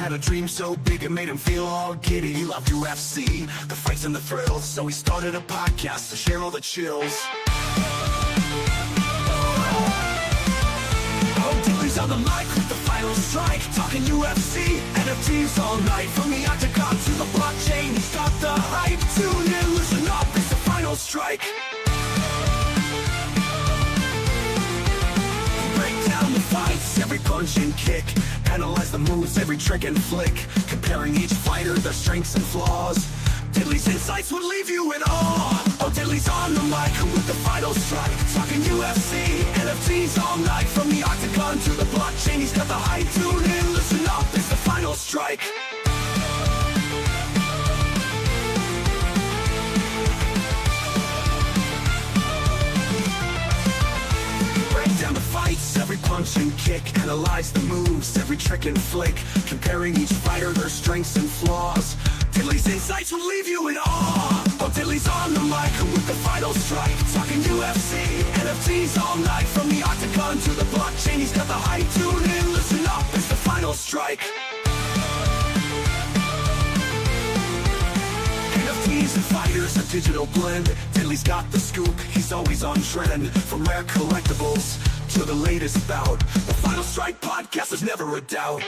had a dream so big it made him feel all giddy. He loved UFC, the fights and the thrills, so he started a podcast to share all the chills. Oh, Dilly's on the mic with the final strike, talking UFC, NFTs all night. From the octagon to the blockchain, he's got the hype. Tune in, listen up, it's the final strike. Break down the fights, every punch and kick, analyze the moves, every trick and flick, comparing each fighter, their strengths and flaws. Diddley's insights would leave you in awe. Oh, Diddley's on the mic with the final strike, talking UFC, NFTs all night. From the octagon to the blockchain, he's got the hype. Tune in, listen up, it's the final strike. Break down the fights, every punch and kick, analyze the moves, every trick and flick, comparing each fighter, their strengths and flaws. Diddley's insights will leave you in awe. Oh, Diddley's on the mic with the final strike, talking UFC, NFTs all night. From the octagon to the blockchain, he's got the hype. Tune in, listen up, it's the final strike. NFTs and fighters, a digital blend. Diddley's got the scoop, he's always on trend. From rare collectibles to the latest bout, the Final Strike podcast is never a doubt.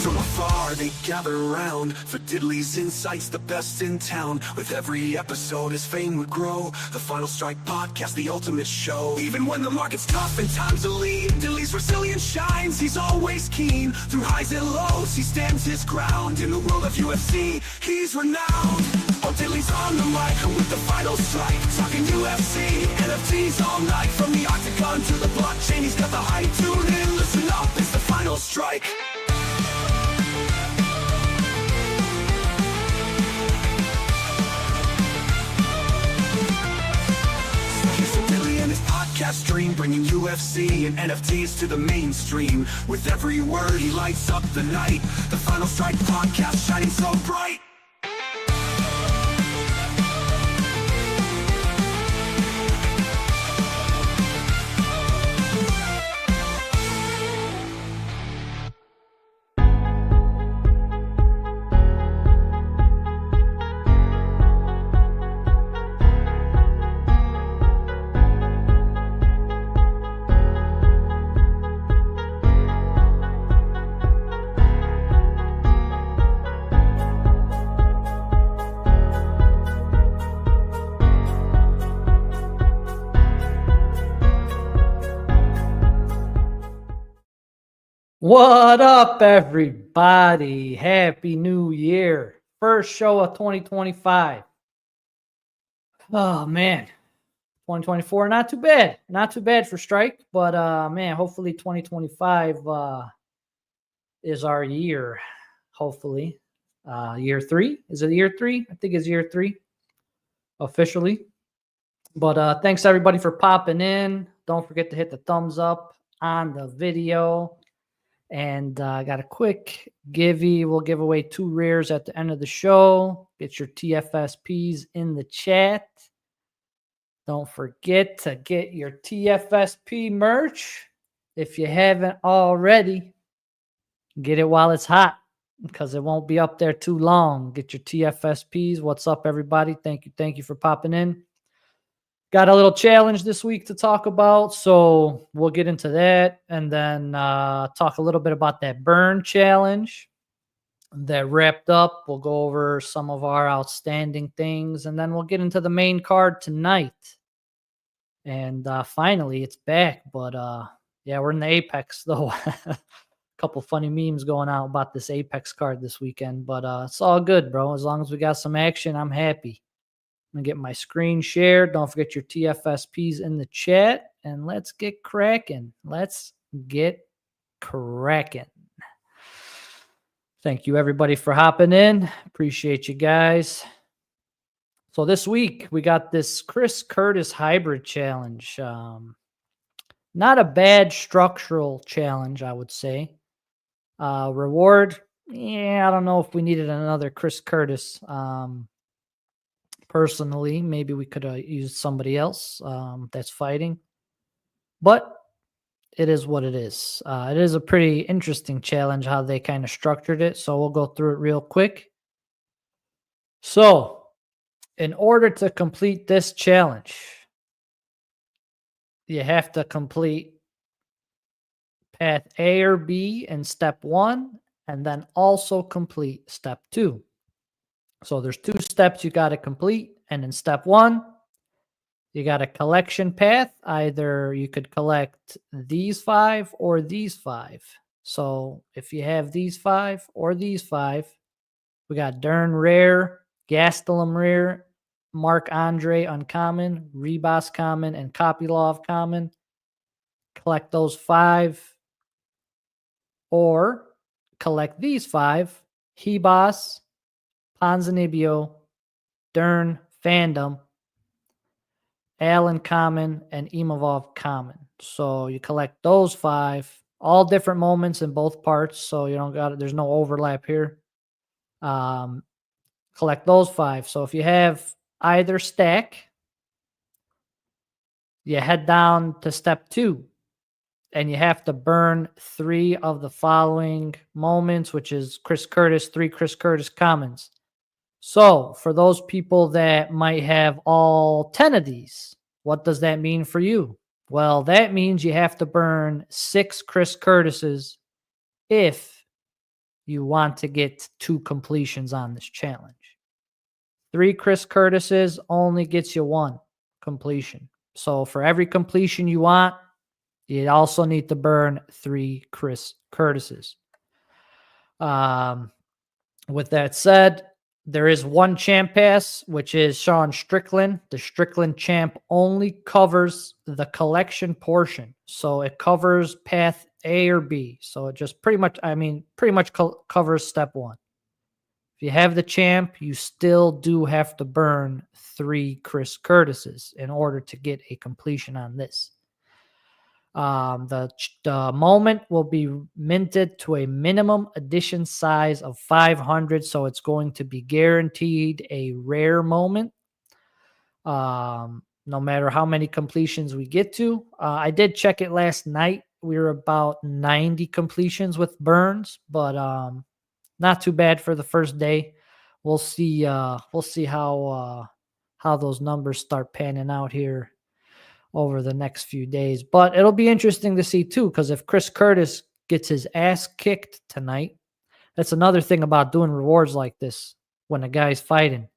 From afar they gather around for Diddley's insights, the best in town. With every episode his fame would grow. The Final Strike podcast, the ultimate show. Even when the market's tough and times are lean, Diddley's resilience shines, he's always keen. Through highs and lows he stands his ground. In the world of UFC he's renowned. Oh, Diddley's on the mic with the final strike, talking UFC, NFTs all night. From the octagon to the blockchain, he's got the hype. Tune in, listen up, it's the final strike. Podcast dream, bringing UFC and NFTs to the mainstream. With every word he lights up the night. The Final Strike podcast shining so bright. What up, everybody? Happy New Year. First show of 2025. Oh, man. 2024, not too bad. Not too bad for Strike, but, man, hopefully 2025 is our year, hopefully. Year 3? Is it year 3? I think it's year 3, officially. But thanks, everybody, for popping in. Don't forget to hit the thumbs up on the video. And I got a quick givey. We'll give away 2 rares at the end of the show. Get your TFSPs in the chat. Don't forget to get your TFSP merch. If you haven't already, get it while it's hot because it won't be up there too long. Get your TFSPs. What's up, everybody? Thank you for popping in. Got a little challenge this week to talk about, so we'll get into that and then talk a little bit about that burn challenge that wrapped up. We'll go over some of our outstanding things, and then we'll get into the main card tonight. And finally, it's back, but yeah, we're in the Apex, though. A couple funny memes going out about this Apex card this weekend, but it's all good, bro. As long as we got some action, I'm happy. I'm going to get my screen shared. Don't forget your TFSPs in the chat. And let's get cracking. Thank you, everybody, for hopping in. Appreciate you guys. So this week, we got this Chris Curtis Hybrid Challenge. Not a bad structural challenge, I would say. Reward, yeah, I don't know if we needed another Chris Curtis. Personally, maybe we could have used somebody else that's fighting. But it is what it is. It is a pretty interesting challenge how they kind of structured it. So we'll go through it real quick. So, in order to complete this challenge, you have to complete path A or B in step 1, and then also complete step 2. So there's 2 steps you got to complete, and in step 1, you got a collection path. Either you could collect these 5 or these 5. So if you have these 5 or these 5, we got Dern rare, Gastelum rare, Mark Andre uncommon, Rebus common, and Kopylov common. Collect those 5, or collect these 5: Hebos, Ponzinibbio, Dern Fandom, Allen common, and Imavov common. So you collect those 5, all different moments in both parts. So you don't got it. There's no overlap here. Collect those 5. So if you have either stack, you head down to step 2, and you have to burn 3 of the following moments, which is Chris Curtis, 3 Chris Curtis commons. So for those people that might have all 10 of these, what does that mean for you? Well, that means you have to burn 6 Chris Curtises if you want to get 2 completions on this challenge. 3 Chris Curtises only gets you 1 completion. So for every completion you want, you also need to burn 3 Chris Curtises. With that said, there is one champ pass, which is Sean Strickland. The Strickland champ only covers the collection portion. So it covers path A or B. So it just pretty much covers step 1. If you have the champ, you still do have to burn 3 Chris Curtises in order to get a completion on this. The moment will be minted to a minimum edition size of 500, so it's going to be guaranteed a rare moment. No matter how many completions we get to. I did check it last night. We were about 90 completions with burns, but not too bad for the first day. We'll see. We'll see how those numbers start panning out here over the next few days. But it'll be interesting to see too, because if Chris Curtis gets his ass kicked tonight, that's another thing about doing rewards like this when a guy's fighting,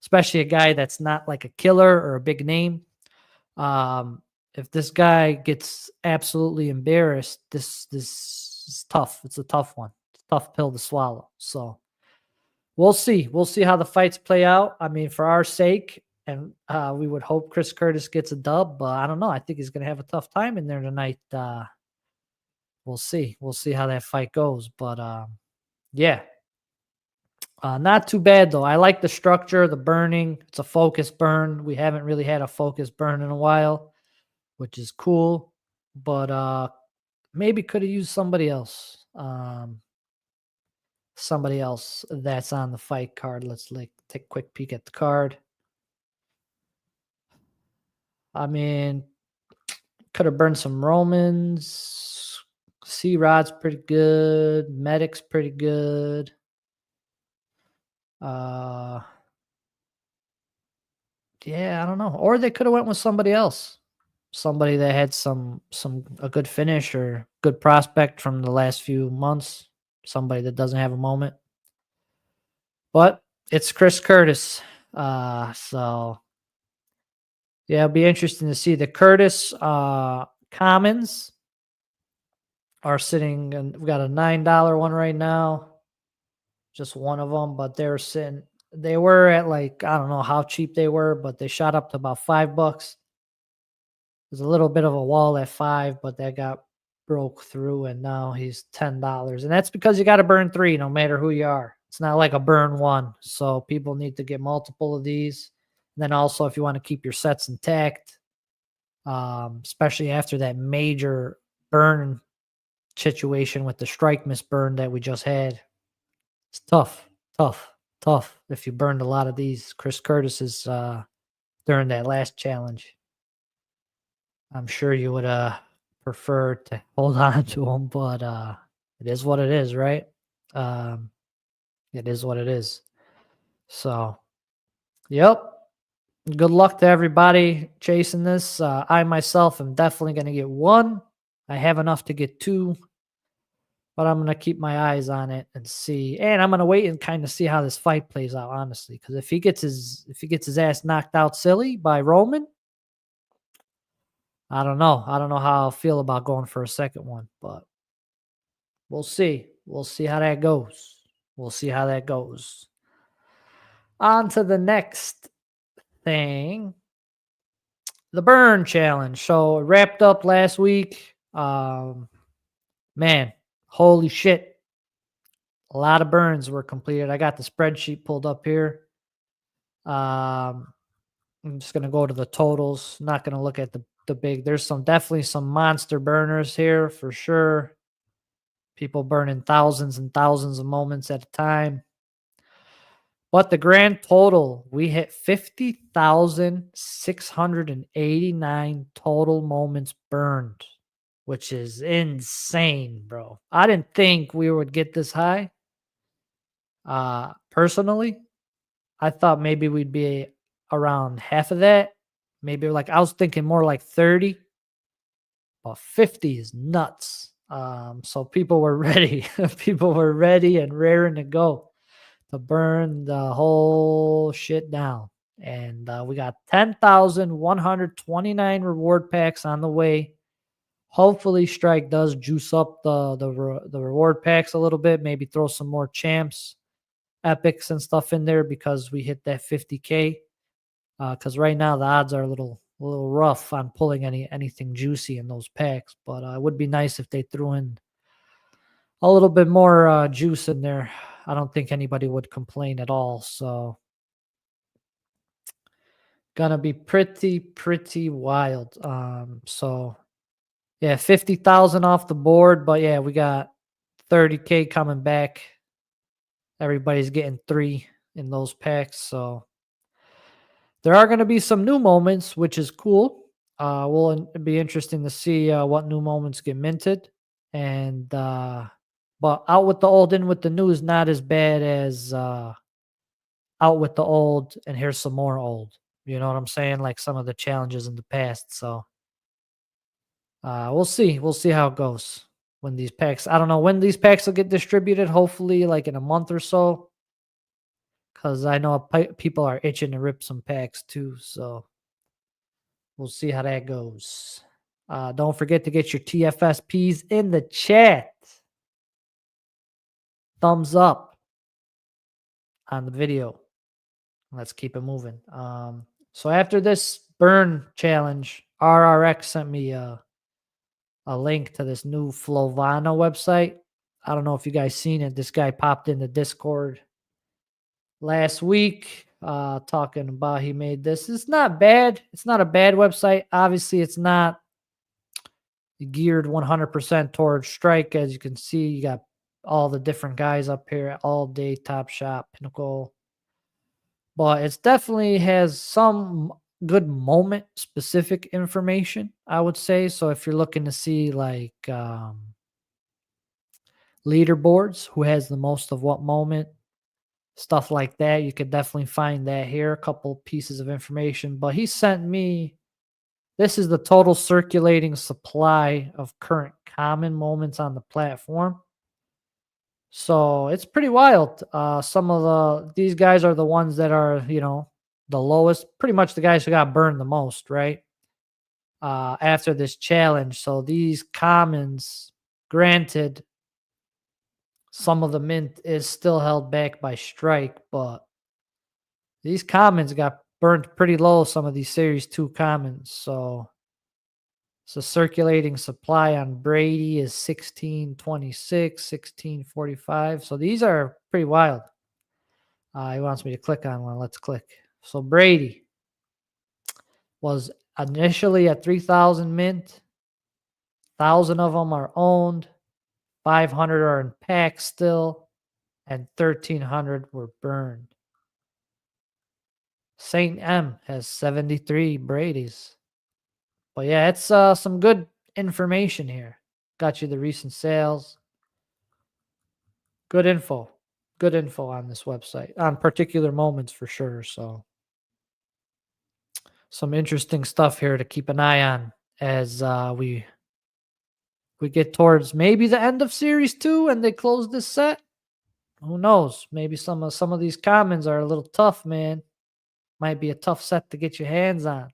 especially a guy that's not like a killer or a big name. If this guy gets absolutely embarrassed, this is tough. It's a tough one. It's a tough pill to swallow. So we'll see. We'll see how the fights play out. I mean, for our sake, and we would hope Chris Curtis gets a dub, but I don't know. I think he's going to have a tough time in there tonight. We'll see. We'll see how that fight goes. But yeah, not too bad though. I like the structure, the burning. It's a focus burn. We haven't really had a focus burn in a while, which is cool. But maybe could have used somebody else. Somebody else that's on the fight card. Let's take a quick peek at the card. I mean, could have burned some Romans. C-Rod's pretty good. Medic's pretty good. Yeah, I don't know. Or they could have went with somebody else. Somebody that had a good finish or good prospect from the last few months. Somebody that doesn't have a moment. But it's Chris Curtis. So yeah, it'll be interesting to see. The Curtis commons are sitting, and we've got a $9 one right now. Just one of them, but they were at like, I don't know how cheap they were, but they shot up to about $5. There's a little bit of a wall at 5, but that got broke through, and now he's $10. And that's because you got to burn 3 no matter who you are. It's not like a burn 1. So people need to get multiple of these. And then also, if you want to keep your sets intact, especially after that major burn situation with the Strikemas burn that we just had, it's tough. If you burned a lot of these Chris Curtis's during that last challenge, I'm sure you would prefer to hold on to them, but it is what it is, right? It is what it is. So, yep. Good luck to everybody chasing this. I myself am definitely going to get one. I have enough to get two, but I'm going to keep my eyes on it and see. And I'm going to wait and kind of see how this fight plays out, honestly, because if he gets his ass knocked out silly by Roman, I don't know. I don't know how I'll feel about going for a second one, but we'll see. We'll see how that goes. We'll see how that goes. On to the next thing. The burn challenge. So it wrapped up last week. Man, holy shit. A lot of burns were completed. I got the spreadsheet pulled up here. I'm just gonna go to the totals. Not gonna look at the big. There's definitely some monster burners here for sure. People burning thousands and thousands of moments at a time. But the grand total, we hit 50,689 total moments burned, which is insane, bro. I didn't think we would get this high. Personally, I thought maybe we'd be around half of that. Maybe I was thinking more like 30, but 50 is nuts. So people were ready. People were ready and raring to go to burn the whole shit down. And we got 10,129 reward packs on the way. Hopefully Strike does juice up the reward packs a little bit, maybe throw some more champs, epics and stuff in there because we hit that 50K. Because right now the odds are a little rough on pulling anything juicy in those packs. But it would be nice if they threw in a little bit more juice in there. I don't think anybody would complain at all. So gonna be pretty wild. So yeah, 50,000 off the board, but yeah, we got 30K coming back. Everybody's getting 3 in those packs. So there are going to be some new moments, which is cool. Will be interesting to see what new moments get minted. And but out with the old, in with the new is not as bad as out with the old and here's some more old. You know what I'm saying? Like some of the challenges in the past. So we'll see. We'll see how it goes when these packs. I don't know when these packs will get distributed. Hopefully, like in a month or so. Because I know people are itching to rip some packs too. So we'll see how that goes. Don't forget to get your TFSPs in the chat. Thumbs up on the video. Let's keep it moving. So after this burn challenge, RRX sent me a link to this new Flowvana website. I don't know if you guys seen it. This guy popped in the Discord last week talking about he made this. It's not bad. It's not a bad website. Obviously, it's not geared 100% towards Strike. As you can see, you got all the different guys up here, All Day, Top Shot, Pinnacle. But it definitely has some good moment specific information, I would say. So if you're looking to see like leaderboards, who has the most of what moment, stuff like that, you could definitely find that here. A couple pieces of information. But he sent me, this is the total circulating supply of current common moments on the platform. So it's pretty wild. Some of these guys are the ones that are, the lowest, pretty much the guys who got burned the most, right? After this challenge. So these commons, granted, some of the mint is still held back by Strike, but these commons got burned pretty low, some of these Series 2 commons. So circulating supply on Brady is 1626, 1645. So these are pretty wild. He wants me to click on one. Let's click. So Brady was initially at 3,000 mint. 1,000 of them are owned. 500 are in packs still. And 1,300 were burned. St. M has 73 Brady's. But yeah, it's some good information here. Got you the recent sales. Good info. Good info on this website, on particular moments for sure. So some interesting stuff here to keep an eye on as we get towards maybe the end of series 2 and they close this set. Who knows? Maybe some of these commons are a little tough, man. Might be a tough set to get your hands on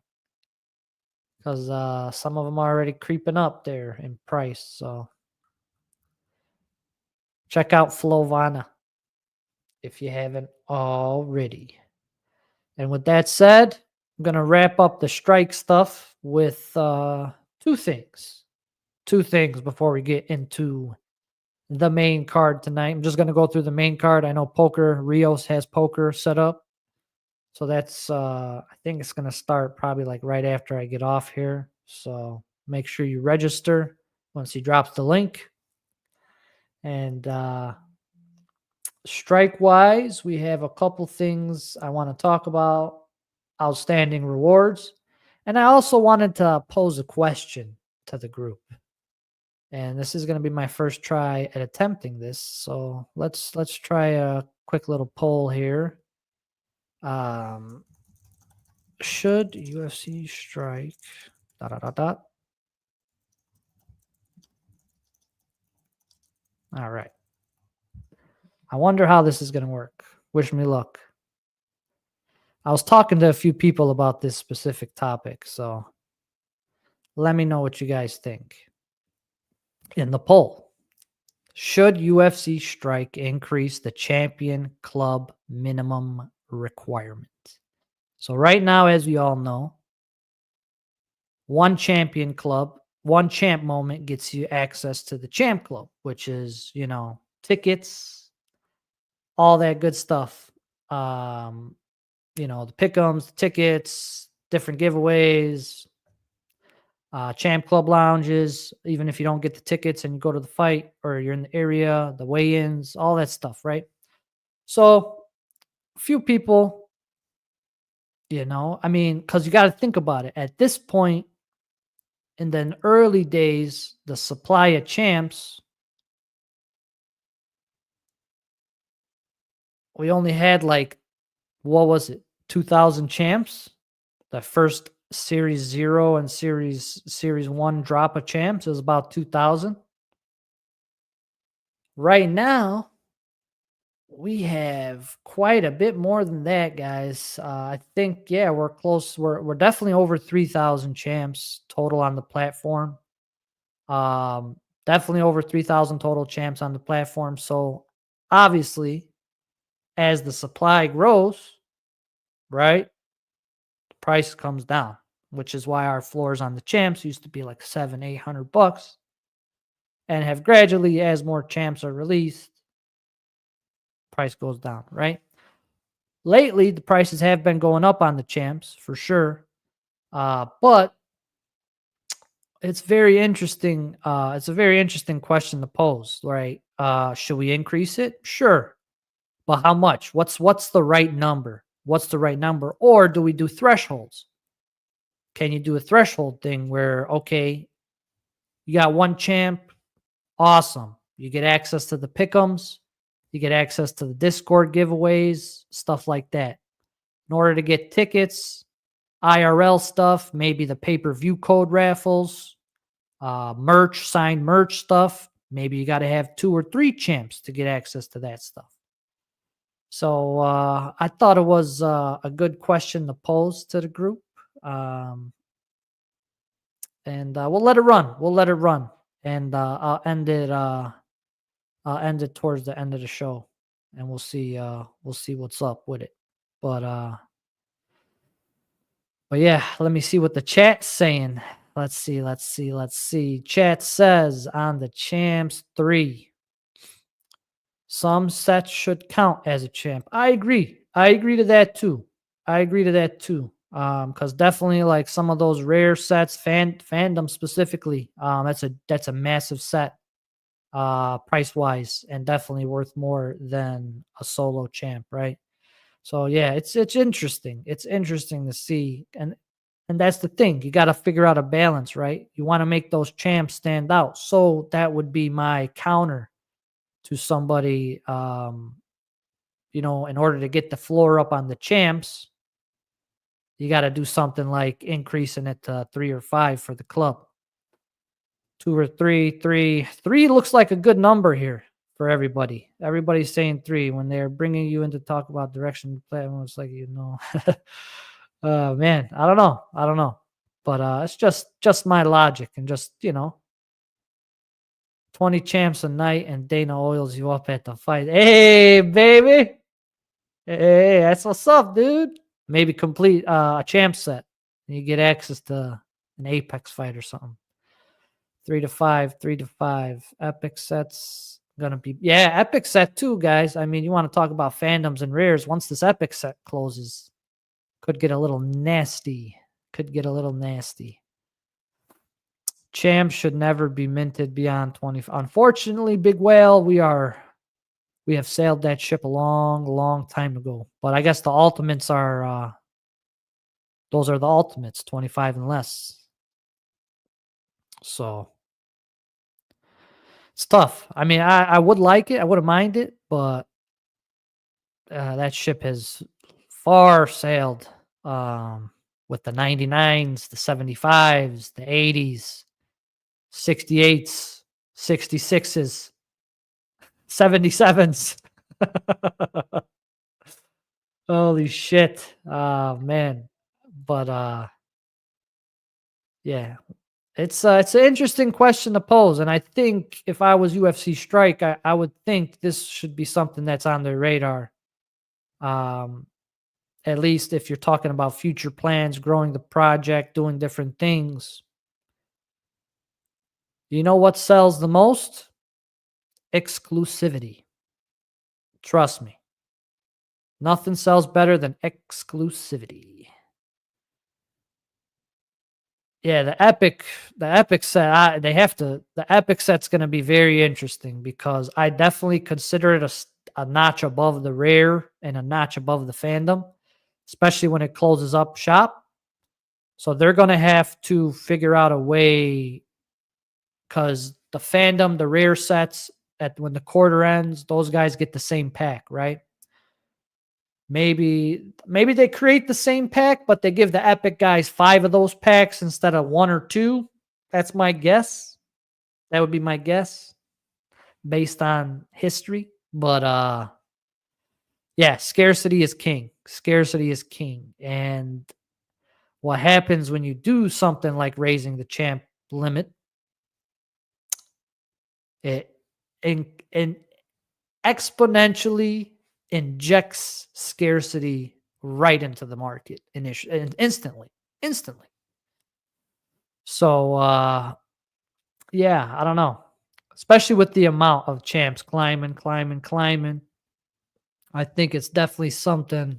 because some of them are already creeping up there in price. So check out Flowvana if you haven't already. And with that said, I'm going to wrap up the strike stuff with two things. Two things before we get into the main card tonight. I'm just going to go through the main card. I know poker, Rios has poker set up. So that's, I think it's going to start probably like right after I get off here. So make sure you register once he drops the link. And strike wise, we have a couple things I want to talk about. Outstanding rewards. And I also wanted to pose a question to the group. And this is going to be my first try at attempting this. So let's try a quick little poll here. Should UFC strike ... All right. I wonder how this is going to work. Wish me luck. I was talking to a few people about this specific topic, so let me know what you guys think. In the poll, should UFC strike increase the champion club minimum requirement? So right now, as we all know, one champion club, one champ moment gets you access to the champ club, which is, tickets, all that good stuff. The pick'ems, the tickets, different giveaways, champ club lounges, even if you don't get the tickets and you go to the fight or you're in the area, the weigh-ins, all that stuff, right? So a few people, because you got to think about it. At this point, in the early days, the supply of champs, we only had 2,000 champs? The first Series 0 and Series 1 drop of champs is about 2,000. Right now, we have quite a bit more than that, guys. I think, we're close. We're definitely over 3,000 champs total on the platform. Definitely over 3,000 total champs on the platform. So obviously, as the supply grows, right, the price comes down, which is why our floors on the champs used to be like $700-800 and have gradually, as more champs are released, price goes down, right? Lately, the prices have been going up on the champs for sure. But it's very interesting. It's a very interesting question to pose, right? Should we increase it? Sure. But how much? What's the right number? What's the right number? Or do we do thresholds? Can you do a threshold thing where, okay, you got one champ, awesome. You get access to the pick'ems, you get access to the Discord giveaways, stuff like that. In order to get tickets, IRL stuff, maybe the pay-per-view code raffles, merch, signed merch stuff. Maybe you got to have 2 or 3 champs to get access to that stuff. So I thought it was a good question to pose to the group. And we'll let it run. We'll let it run. And I'll end it towards the end of the show. And we'll see what's up with it. But yeah, let me see what the chat's saying. Let's see. Chat says on the champs 3, some sets should count as a champ. I agree to that too. Because definitely like some of those rare sets, fandom specifically, that's a massive set, price wise, and definitely worth more than a solo champ, right? So yeah, it's interesting. It's interesting to see, and And that's the thing. You got to figure out a balance, right? You want to make those champs stand out. So that would be my counter to somebody, in order to get the floor up on the champs, you got to do something like increasing it to 3 or 5 for the club. 2 or 3, 3. 3 looks like a good number here for everybody. Everybody's saying 3 when they're bringing you in to talk about direction play. It's like, man, I don't know. But it's just my logic, and just, 20 champs a night and Dana oils you up at the fight. Hey, baby. Hey, that's what's up, dude. Maybe complete a champ set. And you get access to an Apex fight or something. 3 to 5, 3 to 5. Epic sets gonna be, epic set too, guys. I mean, you want to talk about fandoms and rares. Once this epic set closes, could get a little nasty. Champs should never be minted beyond 20. Unfortunately, Big Whale, we have sailed that ship a long, long time ago. But I guess the ultimates are those are the ultimates, 25 and less. So it's tough. I mean, I would like it. I wouldn't mind it, but that ship has far sailed with the 99s, the 75s, the 80s, 68s, 66s, 77s. Holy shit. Man. But yeah. It's an interesting question to pose, and I think if I was UFC Strike, I would think this should be something that's on their radar. At least if you're talking about future plans, growing the project, doing different things. You know what sells the most? Exclusivity. Trust me. Nothing sells better than exclusivity. Yeah, the epic set, the epic set's going to be very interesting, because I definitely consider it a notch above the rare and a notch above the fandom, especially when it closes up shop. So they're going to have to figure out a way, because the fandom, the rare sets, when the quarter ends, those guys get the same pack, right? Maybe they create the same pack, but they give the epic guys 5 of those packs instead of 1 or 2. That's my guess. That would be my guess based on history. But yeah, scarcity is king. Scarcity is king. And what happens when you do something like raising the champ limit, it exponentially injects scarcity right into the market instantly. So yeah, I don't know, especially with the amount of champs climbing. I think it's definitely something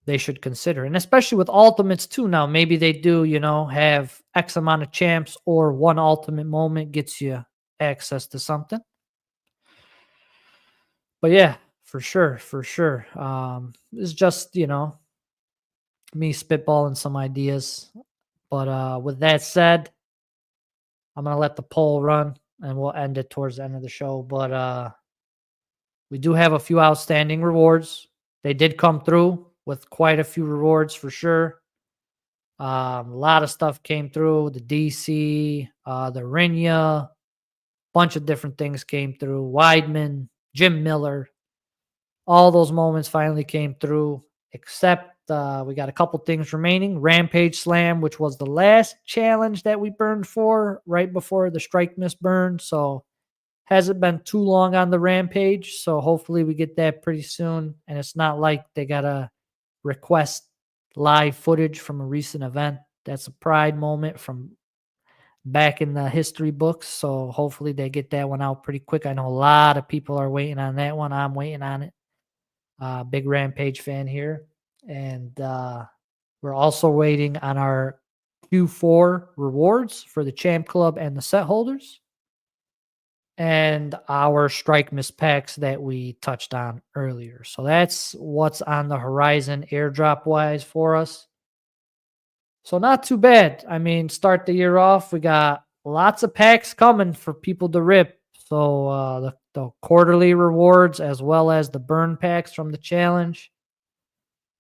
they should consider, and especially with ultimates too. Now maybe they do, have X amount of champs, or one ultimate moment gets you access to something. But yeah, for sure. It's just, me spitballing some ideas. But with that said, I'm going to let the poll run, and we'll end it towards the end of the show. But we do have a few outstanding rewards. They did come through with quite a few rewards for sure. A lot of stuff came through. The DC, the Rinya, bunch of different things came through. Weidman, Jim Miller. All those moments finally came through, except we got a couple things remaining. Rampage Slam, which was the last challenge that we burned for right before the Strikemas burn. So hasn't been too long on the Rampage. So hopefully we get that pretty soon. And it's not like they got to request live footage from a recent event. That's a pride moment from back in the history books. So hopefully they get that one out pretty quick. I know a lot of people are waiting on that one. I'm waiting on it. Big Rampage fan here. And we're also waiting on our Q4 rewards for the Champ Club and the set holders, and our Strikemas packs that we touched on earlier. So that's what's on the horizon airdrop wise for us. So not too bad. I mean, start the year off. We got lots of packs coming for people to rip. So the quarterly rewards as well as the burn packs from the challenge.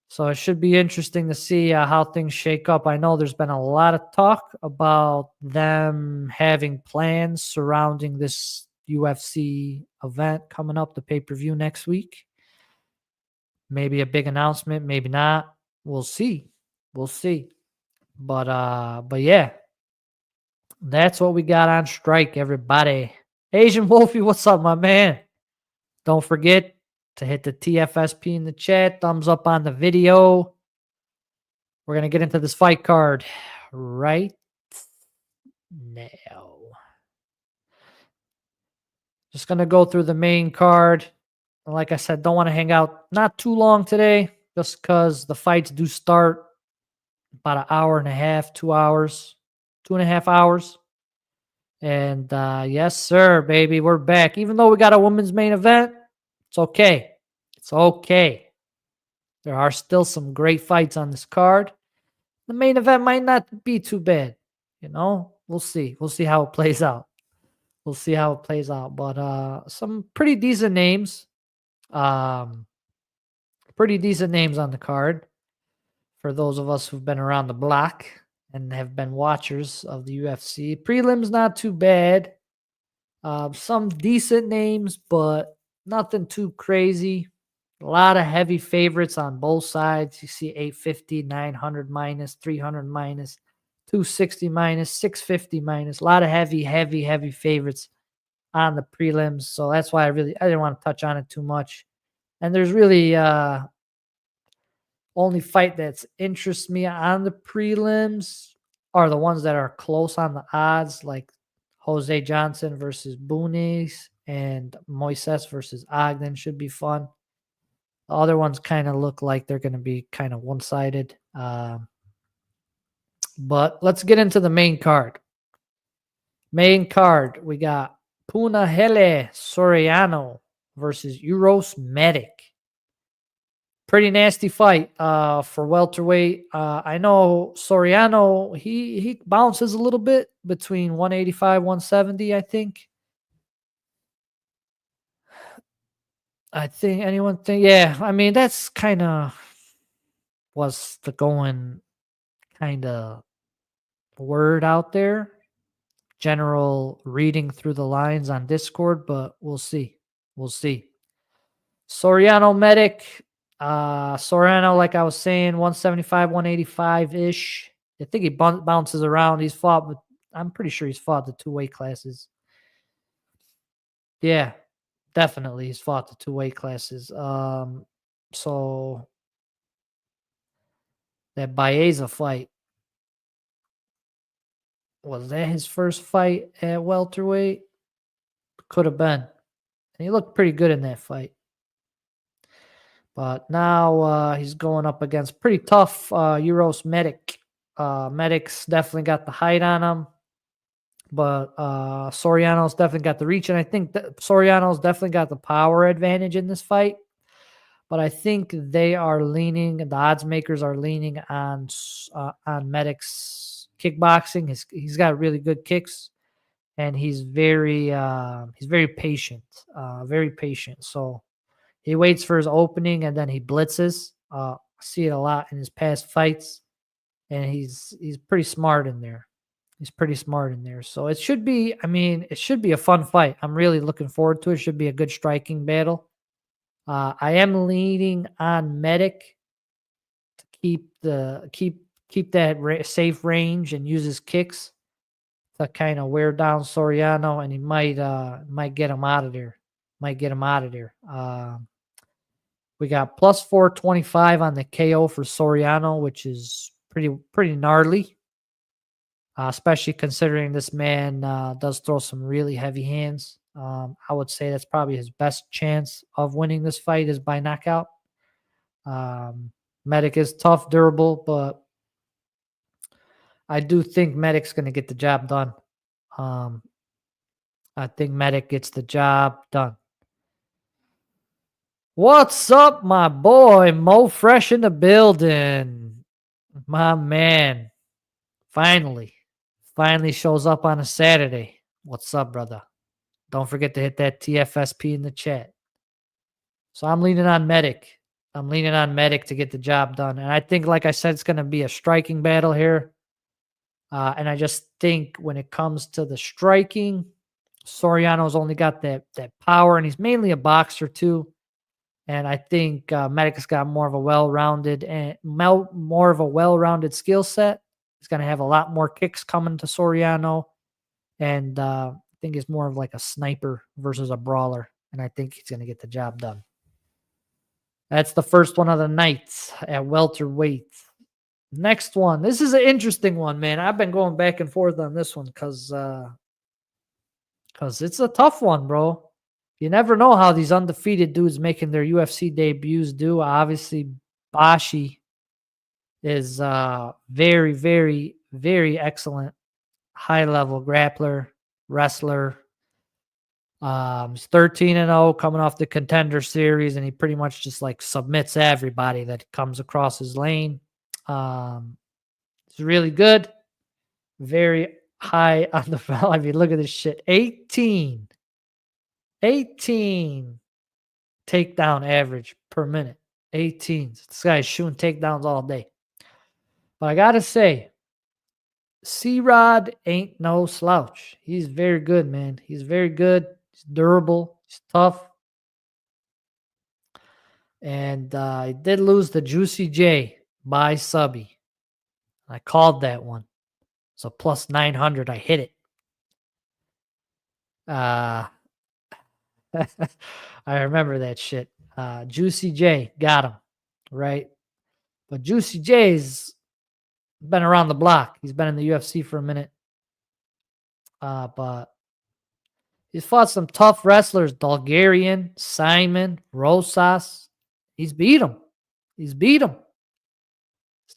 So it should be interesting to see how things shake up. I know there's been a lot of talk about them having plans surrounding this UFC event coming up, the pay-per-view next week. Maybe a big announcement, maybe not. We'll see. We'll see. But yeah, that's what we got on strike, everybody. Asian Wolfie, what's up, my man? Don't forget to hit the TFSP in the chat, thumbs up on the video. We're going to get into this fight card right now. Just going to go through the main card. And like I said, don't want to hang out not too long today, just because the fights do start about an hour and a half, 2 hours, 2.5 hours. And yes, sir, baby, we're back. Even though we got a women's main event, it's okay. It's okay. There are still some great fights on this card. The main event might not be too bad. We'll see. We'll see how it plays out. We'll see how it plays out. But some pretty decent names. Pretty decent names on the card for those of us who've been around the block and have been watchers of the UFC. Prelims not too bad. Some decent names, but nothing too crazy. A lot of heavy favorites on both sides. You see 850, 900 minus, 300 minus, 260 minus, 650 minus. A lot of heavy favorites on the prelims. So that's why I didn't want to touch on it too much. And there's really only fight that's interests me on the prelims are the ones that are close on the odds, like Jose Johnson versus Boonies and Moises versus Ogden should be fun. The other ones kind of look like they're going to be kind of one-sided. But let's get into the main card. Main card, we got Punahele Soriano versus Euros Medic. Pretty nasty fight for welterweight. I know Soriano, he bounces a little bit between 185, 170, I think. Yeah, I mean, that's kind of was the going kind of word out there. General reading through the lines on Discord, but we'll see. We'll see. Soriano Medic. Soriano, like I was saying, 175, 185-ish. I think he bounces around. He's fought, but I'm pretty sure he's fought the two weight classes. Yeah, definitely. He's fought the two weight classes. So that Baeza fight, was that his first fight at welterweight? Could have been. And he looked pretty good in that fight. But now he's going up against pretty tough Euros Medic. Medic's definitely got the height on him. But Soriano's definitely got the reach. And I think that Soriano's definitely got the power advantage in this fight. But I think the odds makers are leaning on Medic's kickboxing. He's got really good kicks. And he's very patient. Very patient. So he waits for his opening and then he blitzes. I see it a lot in his past fights. And he's pretty smart in there. So it should be a fun fight. I'm really looking forward to it. It should be a good striking battle. I am leaning on Medic to keep that safe range and use his kicks to kind of wear down Soriano, and he might get him out of there. We got plus 425 on the KO for Soriano, which is pretty gnarly. Especially considering this man does throw some really heavy hands. I would say that's probably his best chance of winning this fight is by knockout. Medic is tough, durable, but I do think Medic's going to get the job done. I think Medic gets the job done. What's up, my boy? Mo Fresh in the building. My man. Finally shows up on a Saturday. What's up, brother? Don't forget to hit that TFSP in the chat. So I'm leaning on Medic. I'm leaning on Medic to get the job done. And I think, like I said, it's going to be a striking battle here. And I just think when it comes to the striking, Soriano's only got that power, and he's mainly a boxer too. And I think Medic's got more of a well-rounded skill set. He's going to have a lot more kicks coming to Soriano, and I think he's more of like a sniper versus a brawler. And I think he's going to get the job done. That's the first one of the night at welterweight. Next one. This is an interesting one, man. I've been going back and forth on this one because it's a tough one, bro. You never know how these undefeated dudes making their UFC debuts do. Obviously, Bashi is very, very, very excellent high-level grappler, wrestler. He's 13-0 coming off the Contender Series, and he pretty much just like submits everybody that comes across his lane. It's really good. Very high on the I mean, look at this shit. 18 takedown average per minute. 18. This guy's shooting takedowns all day. But I gotta say, C-Rod ain't no slouch. He's very good, man. He's very good. He's durable. He's tough. And I did lose the Juicy J by Subby. I called that one. So plus 900, I hit it. I remember that shit. Juicy J got him, right? But Juicy J's been around the block. He's been in the UFC for a minute. But he's fought some tough wrestlers. Bulgarian, Simon, Rosas. He's beat him. He's a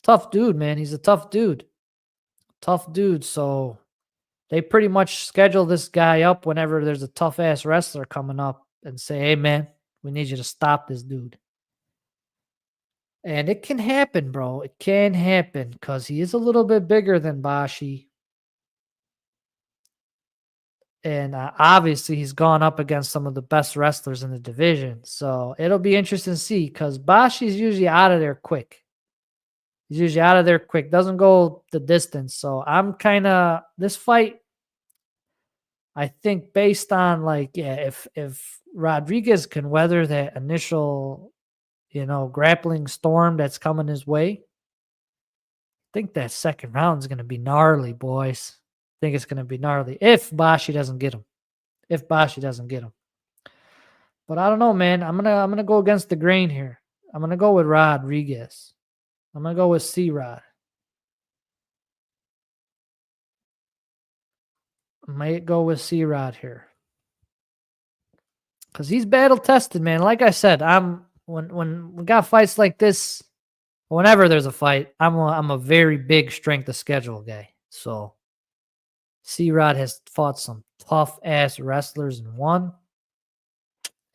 tough dude, man. He's a tough dude. So they pretty much schedule this guy up whenever there's a tough-ass wrestler coming up and say, hey, man, we need you to stop this dude. And it can happen, bro. It can happen because he is a little bit bigger than Bashi. And obviously, he's gone up against some of the best wrestlers in the division. So it'll be interesting to see because Bashi's usually out of there quick. Doesn't go the distance. So I'm kind of, this fight, I think based on like, yeah, if Rodriguez can weather that initial, grappling storm that's coming his way, I think that second round is going to be gnarly, boys. I think it's going to be gnarly if Bashi doesn't get him. But I don't know, man. I'm gonna go against the grain here. I'm gonna go with Rodriguez. I'm gonna go with C-Rod. I might go with C-Rod here. Because he's battle tested, man. Like I said, when we got fights like this, whenever there's a fight, I'm a very big strength of schedule guy. So C-Rod has fought some tough ass wrestlers and won.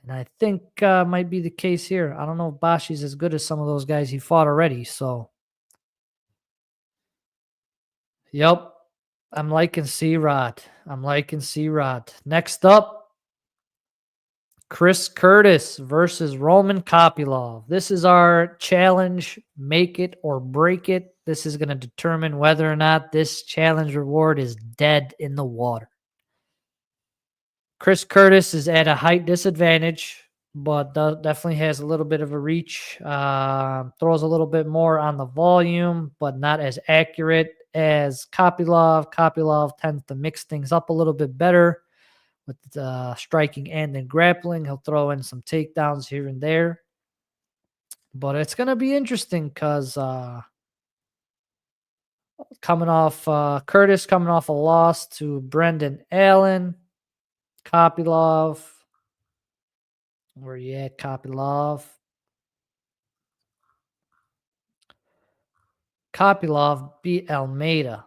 And I think might be the case here. I don't know if Bashi's as good as some of those guys he fought already. So, yep. I'm liking C-Rod. Next up, Chris Curtis versus Roman Kopylov. This is our challenge, make it or break it. This is going to determine whether or not this challenge reward is dead in the water. Chris Curtis is at a height disadvantage, but definitely has a little bit of a reach. Throws a little bit more on the volume, but not as accurate as Kopylov. Kopylov tends to mix things up a little bit better with striking and then grappling. He'll throw in some takedowns here and there. But it's going to be interesting because Curtis coming off a loss to Brendan Allen. Kopylov. Where you at, Kopylov? Kopylov beat Almeida.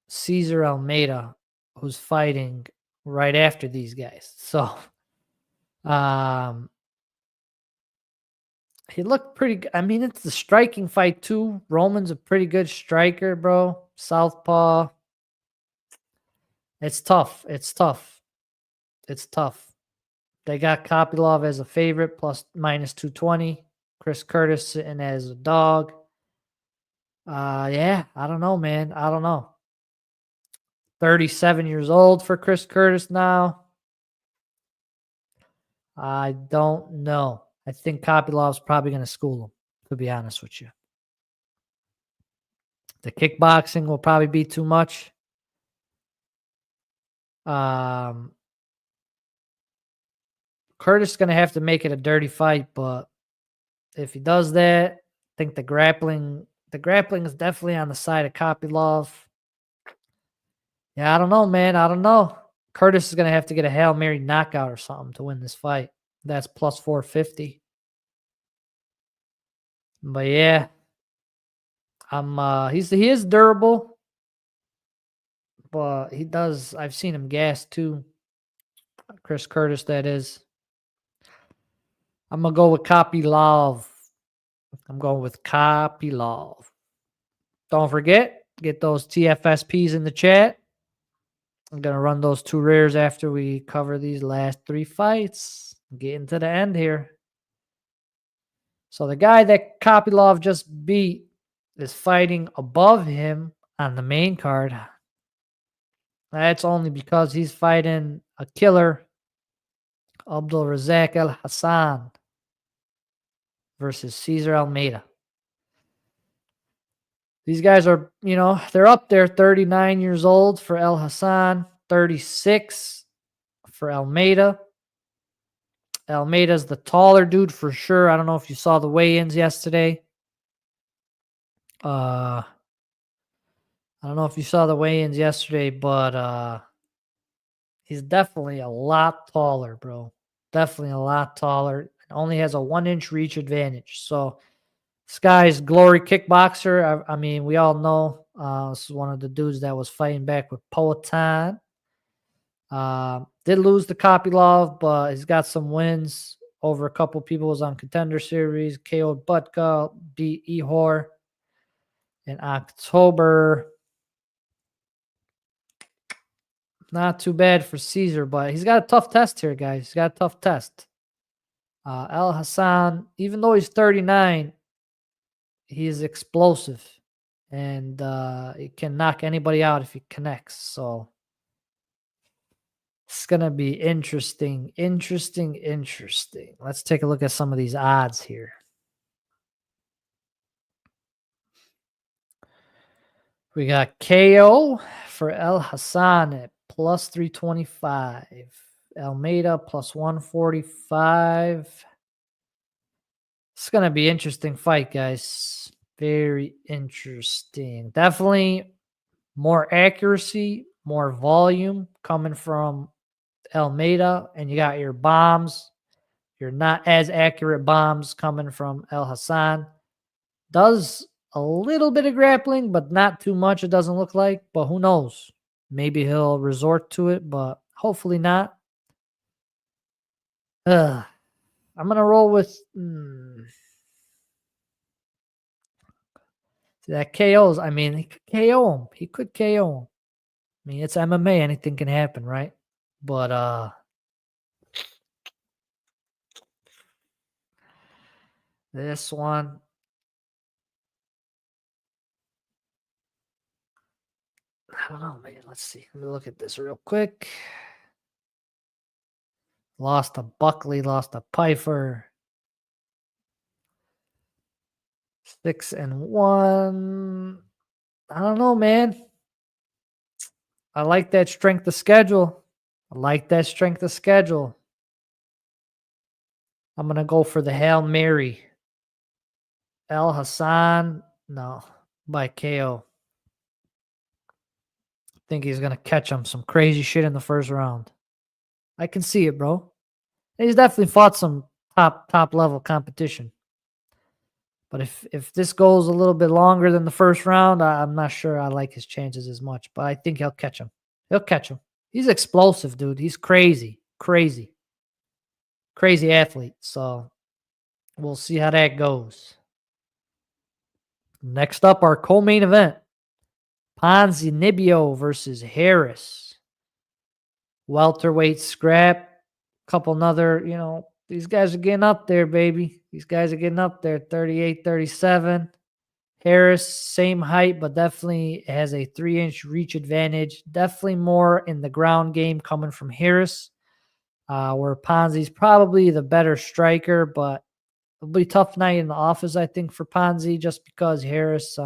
Cesar Almeida, who's fighting right after these guys. So, He looked pretty good. I mean, it's the striking fight too. Roman's a pretty good striker, bro. Southpaw. It's tough. It's tough. It's tough. They got Kopylov as a favorite plus minus 220. Chris Curtis sitting as a dog. Yeah, I don't know, man. I don't know. 37 years old for Chris Curtis now. I don't know. I think Kopylov's probably going to school him, to be honest with you. The kickboxing will probably be too much. Curtis is going to have to make it a dirty fight, but if he does that, I think the grappling is definitely on the side of Kopylov. Yeah, I don't know, man. I don't know. Curtis is going to have to get a Hail Mary knockout or something to win this fight. That's plus 450. But yeah, he is durable, but I've seen him gas too. Chris Curtis, that is. I'm going to go with Kopylov. I'm going with Kopylov. Don't forget, get those TFSPs in the chat. I'm going to run those 2 rares after we cover these last 3 fights. Getting to the end here. So the guy that Kopylov just beat is fighting above him on the main card. That's only because he's fighting a killer, Abdul Razak El Hassan versus Cesar Almeida. These guys are, they're up there, 39 years old for El Hassan, 36 for Almeida. Almeida's the taller dude for sure. I don't know if you saw the weigh-ins yesterday. I don't know if you saw the weigh-ins yesterday, but he's definitely a lot taller, bro. Definitely a lot taller. Only has a 1-inch reach advantage. So this guy's glory kickboxer. I mean, we all know this is one of the dudes that was fighting back with Poatan. Did lose to Kopylov, but he's got some wins over a couple people. Was on Contender Series. KO'd Butka, beat Ihor in October. Not too bad for Caesar, but he's got a tough test here, guys. He's got a tough test. El Hassan, even though he's 39, he is explosive. And he can knock anybody out if he connects. So it's going to be interesting. Let's take a look at some of these odds here. We got KO for El Hassan at plus 325. Almeida plus 145. It's going to be an interesting fight, guys. Very interesting. Definitely more accuracy, more volume coming from Almeida. And you got your bombs. Your not as accurate bombs coming from El Hassan. Does a little bit of grappling, but not too much, it doesn't look like. But who knows? Maybe he'll resort to it, but hopefully not. I'm going to roll with... that KOs. I mean, he could KO him. He could KO him. I mean, it's MMA. Anything can happen, right? But this one... I don't know, man. Let's see. Let me look at this real quick. Lost to Buckley, lost to Pfeiffer. 6-1. I don't know, man. I like that strength of schedule. I'm going to go for the Hail Mary. El Hassan, no, by KO. I think he's going to catch him some crazy shit in the first round. I can see it, bro. He's definitely fought some top level competition. But if this goes a little bit longer than the first round, I'm not sure I like his chances as much. But I think he'll catch him. He's explosive, dude. He's crazy athlete. So We'll see how that goes. Next up, our co-main event. Ponzinibbio versus Harris. Welterweight scrap. Couple another, these guys are getting up there, baby. These guys are getting up there. 38, 37. Harris, same height, but definitely has a 3-inch reach advantage. Definitely more in the ground game coming from Harris. Where Ponzi's probably the better striker, but it'll be a tough night in the office, I think, for Ponzi, just because Harris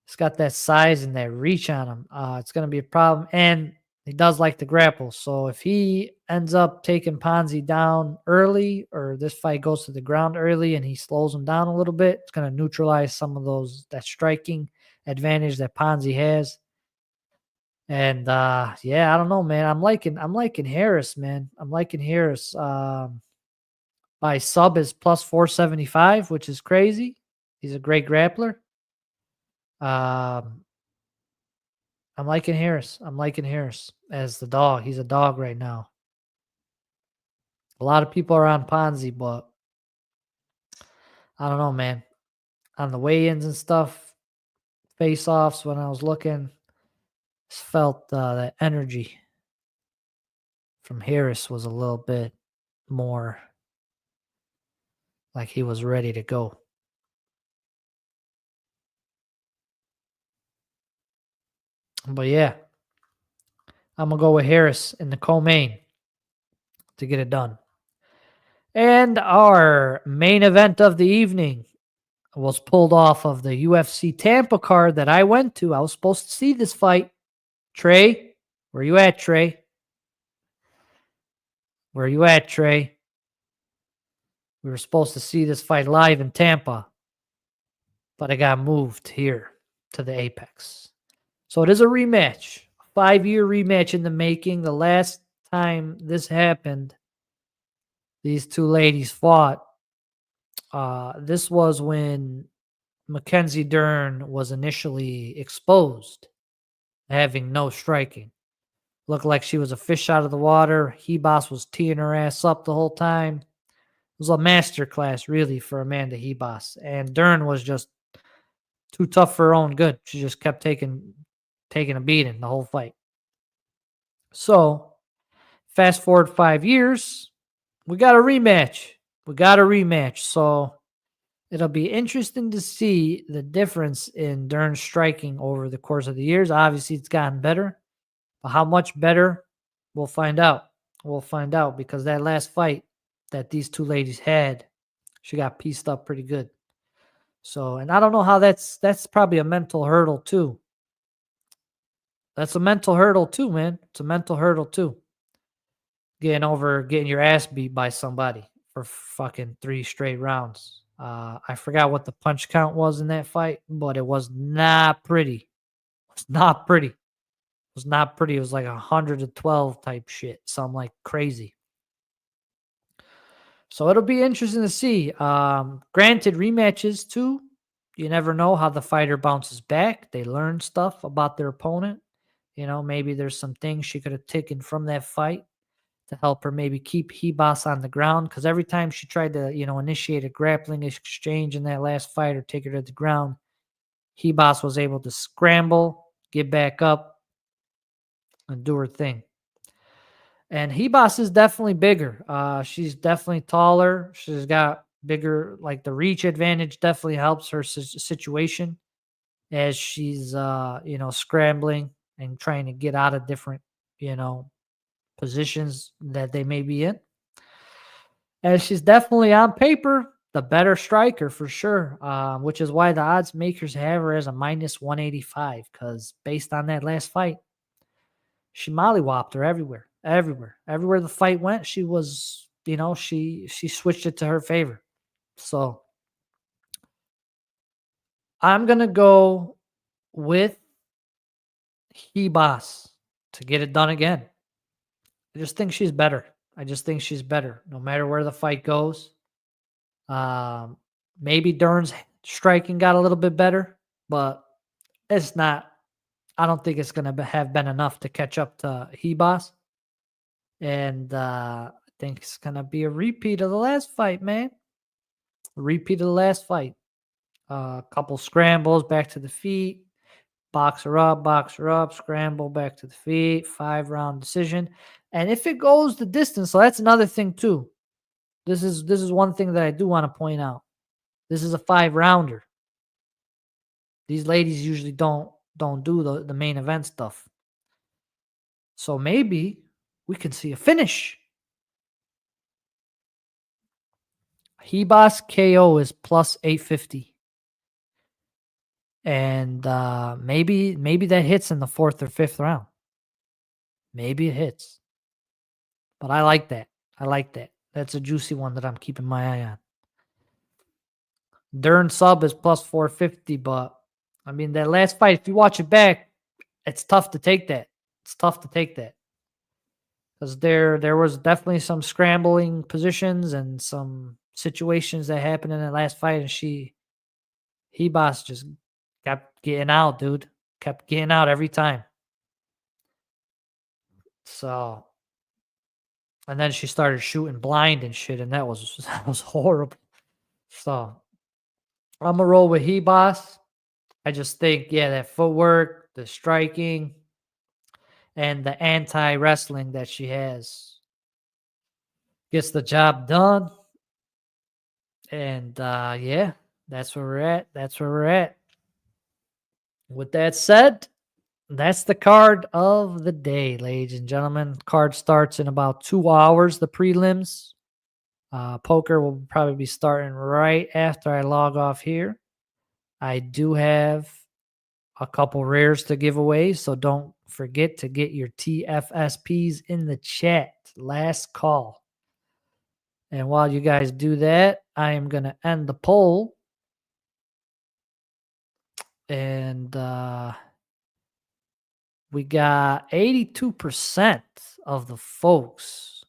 he's got that size and that reach on him. It's going to be a problem. And he does like to grapple. So if he ends up taking Ponzi down early, or this fight goes to the ground early and he slows him down a little bit, it's going to neutralize some of that striking advantage that Ponzi has. And yeah, I don't know, man. I'm liking Harris, man. I'm liking Harris. My sub is plus 475, which is crazy. He's a great grappler. I'm liking Harris. I'm liking Harris as the dog. He's a dog right now. A lot of people are on Ponzi, but I don't know, man. On the weigh-ins and stuff, face-offs, when I was looking, just felt that energy from Harris was a little bit more like he was ready to go. But yeah, I'm going to go with Harris in the co-main to get it done. And our main event of the evening was pulled off of the UFC Tampa card that I went to. I was supposed to see this fight. Trey, where you at, Trey? Where you at, Trey? We were supposed to see this fight live in Tampa, but I got moved here to the Apex. So it is a rematch, a 5-year rematch in the making. The last time this happened, these two ladies fought. This was when Mackenzie Dern was initially exposed, having no striking. Looked like she was a fish out of the water. Hebos was teeing her ass up the whole time. It was a masterclass, really, for Amanda Hebos. And Dern was just too tough for her own good. She just kept taking a beating the whole fight. So, fast forward 5 years, we got a rematch. So, it'll be interesting to see the difference in Dern's striking over the course of the years. Obviously, it's gotten better. But how much better, we'll find out. We'll find out, because that last fight that these two ladies had, she got pieced up pretty good. So, and I don't know how that's probably a mental hurdle too. That's a mental hurdle too, man. It's a mental hurdle too. Getting your ass beat by somebody for fucking 3 straight rounds. I forgot what the punch count was in that fight, but it was not pretty. It was not pretty. It was like 112 type shit. Something like crazy. So it'll be interesting to see. Granted, rematches too. You never know how the fighter bounces back. They learn stuff about their opponent. Maybe there's some things she could have taken from that fight to help her maybe keep Hebos on the ground. Because every time she tried to, initiate a grappling exchange in that last fight or take her to the ground, Hebos was able to scramble, get back up, and do her thing. And Hebos is definitely bigger. She's definitely taller. She's got bigger, like the reach advantage definitely helps her situation as she's, scrambling and trying to get out of different, positions that they may be in. And she's definitely on paper the better striker for sure, which is why the odds makers have her as a minus 185, because based on that last fight, she mollywopped her everywhere. Everywhere the fight went, she was, she switched it to her favor. So I'm going to go with Hebos to get it done again. I just think she's better. No matter where the fight goes. Maybe Dern's striking got a little bit better, but it's not. I don't think it's going to have been enough to catch up to Hebos. And think it's going to be a repeat of the last fight, man. A repeat of the last fight. A couple scrambles back to the feet. Box her up, scramble back to the feet, 5-round decision. And if it goes the distance, so that's another thing too. This is one thing that I do want to point out. This is a 5-rounder. These ladies usually don't do the main event stuff. So maybe we can see a finish. Hebas KO is plus 850. And maybe that hits in the 4th or 5th round. Maybe it hits. But I like that. That's a juicy one that I'm keeping my eye on. Dern sub is plus 450, but I mean, that last fight, if you watch it back, it's tough to take that. Because there was definitely some scrambling positions and some situations that happened in that last fight, and Hebas just kept getting out, dude. Kept getting out every time. So, and then she started shooting blind and shit, and that was horrible. So, I'm gonna roll with Hebas. I just think, that footwork, the striking, and the anti-wrestling that she has gets the job done. And that's where we're at. With that said, that's the card of the day, ladies and gentlemen. Card starts in about 2 hours, the prelims. Poker will probably be starting right after I log off here. I do have a couple rares to give away, so don't forget to get your TFSPs in the chat. Last call. And while you guys do that, I am going to end the poll. And we got 82% of the folks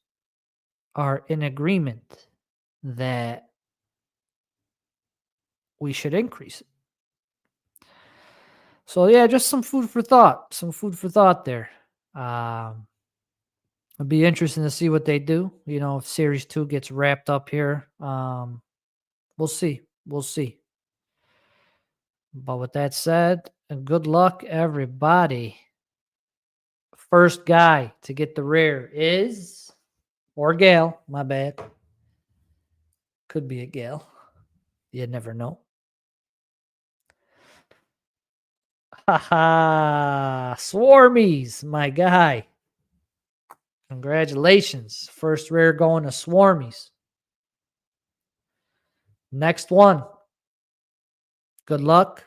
are in agreement that we should increase it. So just some food for thought. There. It'll be interesting to see what they do. If Series 2 gets wrapped up here. We'll see. But with that said, good luck, everybody. First guy to get the rare is, or gal, my bad. Could be a gal. You never know. Haha, Swarmies, my guy. Congratulations. First rare going to Swarmies. Next one. Good luck,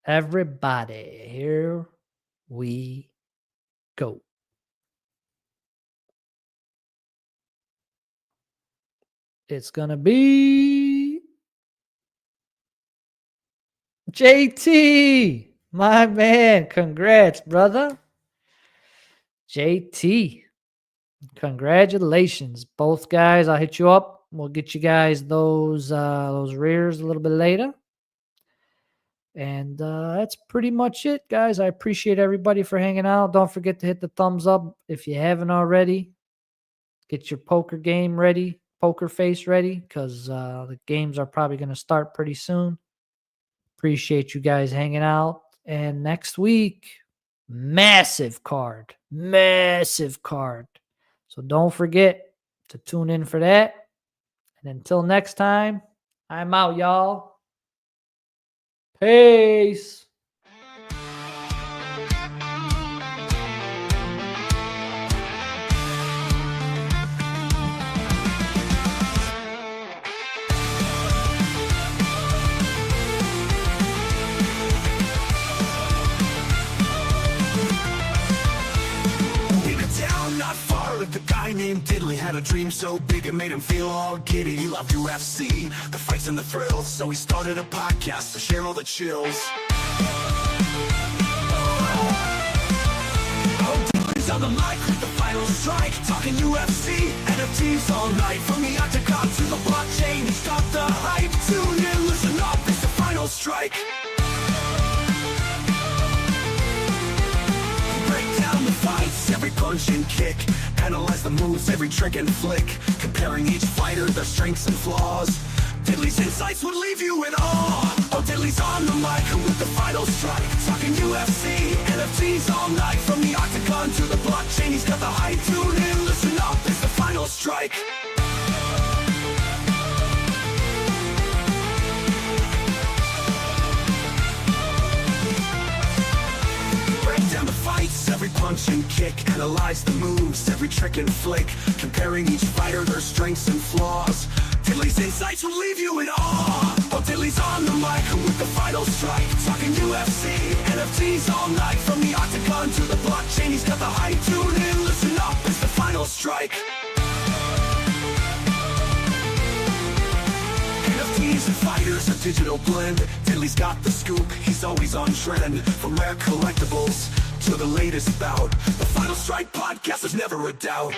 everybody. Here we go. It's going to be JT. My man. Congrats, brother. JT. Congratulations. Both guys, I'll hit you up. We'll get you guys those rears a little bit later. And that's pretty much it, guys. I appreciate everybody for hanging out. Don't forget to hit the thumbs up if you haven't already. Get your poker game ready, poker face ready, because the games are probably going to start pretty soon. Appreciate you guys hanging out. And next week, massive card. So don't forget to tune in for that. And until next time, I'm out, y'all. Peace. The guy named Diddley had a dream so big it made him feel all giddy. He loved UFC, the fights and the thrills, so he started a podcast to share all the chills. Oh, Diddley's on the mic with the final strike, talking UFC, NFTs all night. From the octagon to the blockchain, he's got the hype. Tune in, listen up, it's the final strike. Break down the fights, every punch and kick. Analyze the moves, every trick and flick, comparing each fighter, their strengths and flaws. Diddley's insights would leave you in awe. Oh, Diddley's on the mic with the final strike, talking UFC, NFTs all night. From the octagon to the blockchain, he's got the hype. Tune in, listen up, it's the final strike. Break down the fights, every punch and kick, analyze the moves, every trick and flick, comparing each fighter, their strengths and flaws. Diddley's insights will leave you in awe. Oh, Diddley's on the mic with the final strike, talking UFC, NFTs all night. From the octagon to the blockchain, he's got the hype. Tune in, listen up, it's the final strike. NFTs and fighters, a digital blend. Diddley's got the scoop, he's always on trend. From rare collectibles to the latest bout, the Final Strike podcast, there's never a doubt.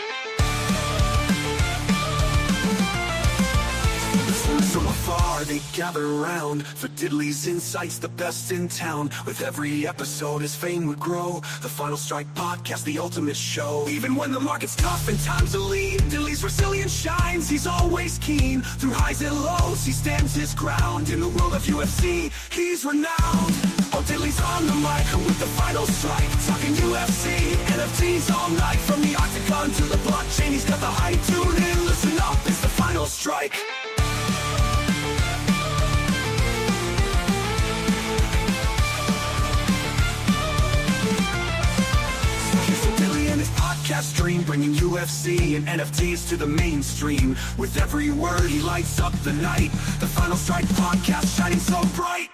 From afar they gather around for Diddley's insights, the best in town. With every episode his fame would grow. The Final Strike podcast, the ultimate show. Even when the market's tough and times are lean, Diddley's resilience shines, he's always keen. Through highs and lows he stands his ground. In the world of UFC he's renowned. Oh, Diddley's on the mic with the final strike, talking UFC, NFTs all night. From the octagon to the blockchain, he's got the hype. Tune in, listen up, it's the final strike. Podcast stream, bringing UFC and NFTs to the mainstream. With every word he lights up the night. The Final Strike podcast shining so bright.